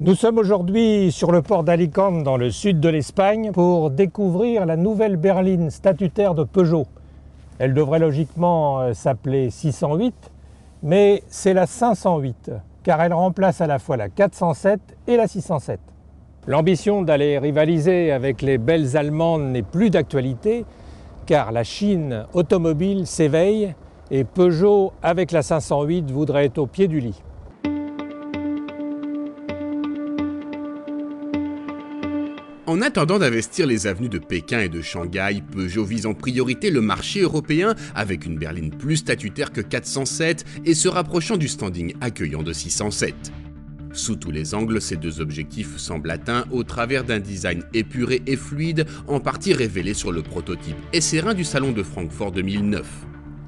Nous sommes aujourd'hui sur le port d'Alicante dans le sud de l'Espagne pour découvrir la nouvelle berline statutaire de Peugeot. Elle devrait logiquement s'appeler 608, mais c'est la 508 car elle remplace à la fois la 407 et la 607. L'ambition d'aller rivaliser avec les belles allemandes n'est plus d'actualité car la Chine automobile s'éveille et Peugeot avec la 508 voudrait être au pied du lit. En attendant d'investir les avenues de Pékin et de Shanghai, Peugeot vise en priorité le marché européen avec une berline plus statutaire que 407 et se rapprochant du standing accueillant de 607. Sous tous les angles, ces deux objectifs semblent atteints au travers d'un design épuré et fluide, en partie révélé sur le prototype SR1 du salon de Francfort 2009.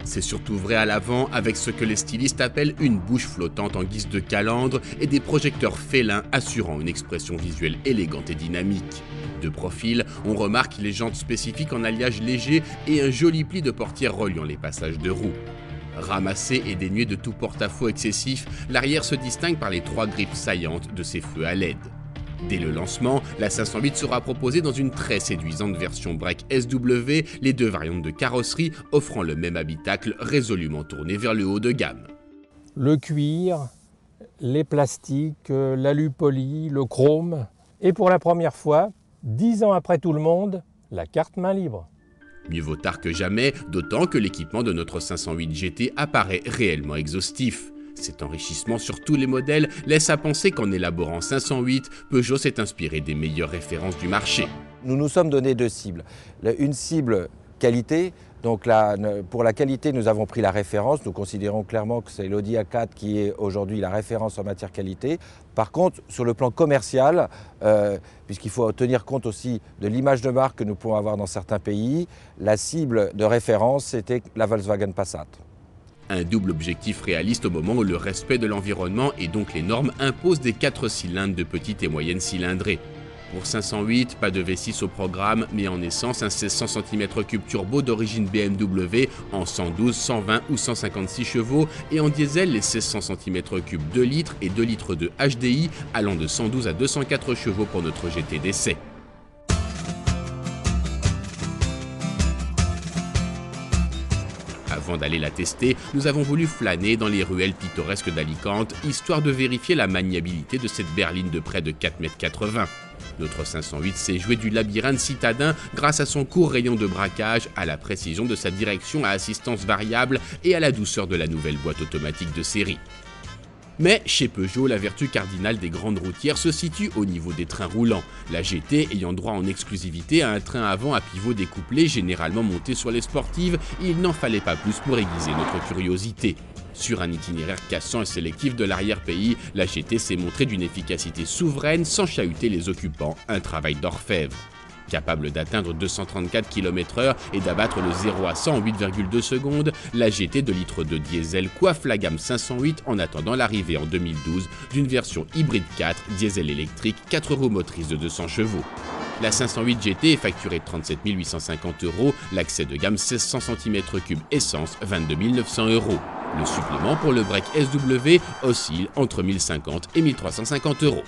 C'est surtout vrai à l'avant avec ce que les stylistes appellent une bouche flottante en guise de calandre et des projecteurs félins assurant une expression visuelle élégante et dynamique. De profil, on remarque les jantes spécifiques en alliage léger et un joli pli de portière reliant les passages de roues. Ramassé et dénué de tout porte-à-faux excessif, l'arrière se distingue par les trois griffes saillantes de ses feux à LED. Dès le lancement, la 508 sera proposée dans une très séduisante version break SW, les deux variantes de carrosserie offrant le même habitacle résolument tourné vers le haut de gamme. Le cuir, les plastiques, l'alu poli, le chrome et pour la première fois, 10 ans après tout le monde, la carte main libre. Mieux vaut tard que jamais, d'autant que l'équipement de notre 508 GT apparaît réellement exhaustif. Cet enrichissement sur tous les modèles laisse à penser qu'en élaborant 508, Peugeot s'est inspiré des meilleures références du marché. Nous nous sommes donné deux cibles. Une cible qualité, donc pour la qualité nous avons pris la référence, nous considérons clairement que c'est l'Audi A4 qui est aujourd'hui la référence en matière qualité. Par contre, sur le plan commercial, puisqu'il faut tenir compte aussi de l'image de marque que nous pouvons avoir dans certains pays, la cible de référence c'était la Volkswagen Passat. Un double objectif réaliste au moment où le respect de l'environnement et donc les normes imposent des 4 cylindres de petite et moyenne cylindrée. Pour 508, pas de V6 au programme, mais en essence un 1600 cm3 turbo d'origine BMW en 112, 120 ou 156 chevaux et en diesel les 1600 cm3 2 litres et 2 litres de HDI allant de 112 à 204 chevaux pour notre GT d'essai. Avant d'aller la tester, nous avons voulu flâner dans les ruelles pittoresques d'Alicante, histoire de vérifier la maniabilité de cette berline de près de 4,80 m. Notre 508 s'est joué du labyrinthe citadin grâce à son court rayon de braquage, à la précision de sa direction à assistance variable et à la douceur de la nouvelle boîte automatique de série. Mais chez Peugeot, la vertu cardinale des grandes routières se situe au niveau des trains roulants, la GT ayant droit en exclusivité à un train avant à pivot découplé généralement monté sur les sportives, il n'en fallait pas plus pour aiguiser notre curiosité. Sur un itinéraire cassant et sélectif de l'arrière-pays, la GT s'est montrée d'une efficacité souveraine sans chahuter les occupants, un travail d'orfèvre. Capable d'atteindre 234 km/h et d'abattre le 0 à 100 en 8,2 secondes, la GT de litre de diesel coiffe la gamme 508 en attendant l'arrivée en 2012 d'une version hybride 4 diesel électrique 4 roues motrices de 200 chevaux. La 508 GT est facturée 37 850 €, l'accès de gamme 1600 cm3 essence 22 900 €. Le supplément pour le break SW oscille entre 1050 et 1350 €.